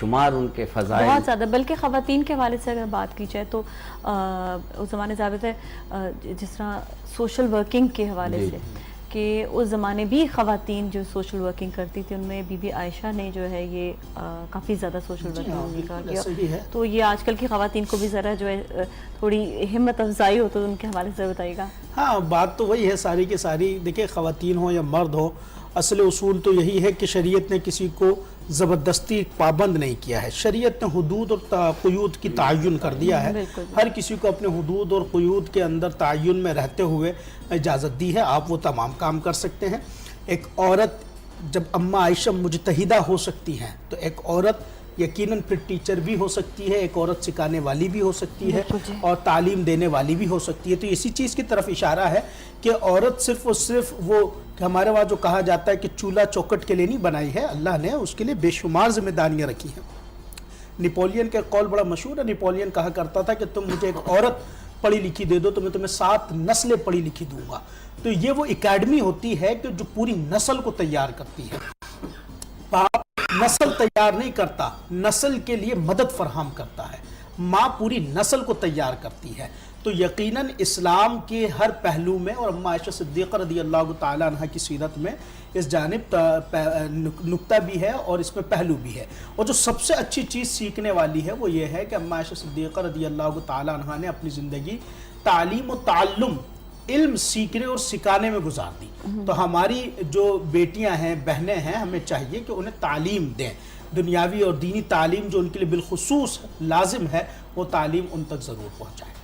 شمار ان کے فضائل بہت زیادہ، بلکہ خواتین کے حوالے سے اگر بات کی جائے تو اس زمانے ثابت ہے جس طرح سوشل ورکنگ کے حوالے سے کہ اس زمانے بھی خواتین جو سوشل ورکنگ کرتی تھی، ان میں بی بی عائشہ نے جو ہے یہ کافی زیادہ سوشل ورکنگ کا کیا. تو یہ آج کل کی خواتین کو بھی ذرا جو ہے تھوڑی ہمت افزائی ہو تو ان کے حوالے سے بتائیے گا. ہاں بات تو وہی ہے ساری کی ساری. دیکھیں خواتین ہوں یا مرد ہو، اصل اصول تو یہی ہے کہ شریعت نے کسی کو زبردستی پابند نہیں کیا ہے. شریعت نے حدود اور قیود کی تعین کر دیا ہے. ہر کسی کو اپنے حدود اور قیود کے اندر تعین میں رہتے ہوئے اجازت دی ہے. آپ وہ تمام کام کر سکتے ہیں. ایک عورت جب اماں عائشہ مجتہدہ ہو سکتی ہیں تو ایک عورت یقیناً پھر ٹیچر بھی ہو سکتی ہے، ایک عورت سکھانے والی بھی ہو سکتی ہے اور تعلیم دینے والی بھی ہو سکتی ہے. تو اسی چیز کی طرف اشارہ ہے کہ عورت صرف اور صرف وہ ہمارے وہاں جو کہا جاتا ہے کہ چولہا چوکٹ کے لیے نہیں بنائی ہے، اللہ نے اس کے لیے بے شمار ذمہ داریاں رکھی ہیں. نپولین کا قول بڑا مشہور ہے. نپولین کہا کرتا تھا کہ تم مجھے ایک عورت پڑھی لکھی دے دو تو میں تمہیں 7 نسلیں پڑھی لکھی دوں گا. تو یہ وہ اکیڈمی ہوتی ہے کہ جو پوری نسل کو تیار کرتی ہے. باپ نسل تیار نہیں کرتا، نسل کے لیے مدد فراہم کرتا ہے. ماں پوری نسل کو تیار کرتی ہے. تو یقیناً اسلام کے ہر پہلو میں، اور اماں عائشہ صدیقہ رضی اللہ تعالیٰ عنہ کی سیرت میں اس جانب نکتہ بھی ہے اور اس میں پہلو بھی ہے. اور جو سب سے اچھی چیز سیکھنے والی ہے وہ یہ ہے کہ اماں عائشہ صدیقہ رضی اللہ تعالیٰ عنہ نے اپنی زندگی تعلیم و تعلم، علم سیکھنے اور سکھانے میں گزار دی. تو ہماری جو بیٹیاں ہیں، بہنیں ہیں، ہمیں چاہیے کہ انہیں تعلیم دیں. دنیاوی اور دینی تعلیم جو ان کے لیے بالخصوص لازم ہے وہ تعلیم ان تک ضرور پہنچائیں.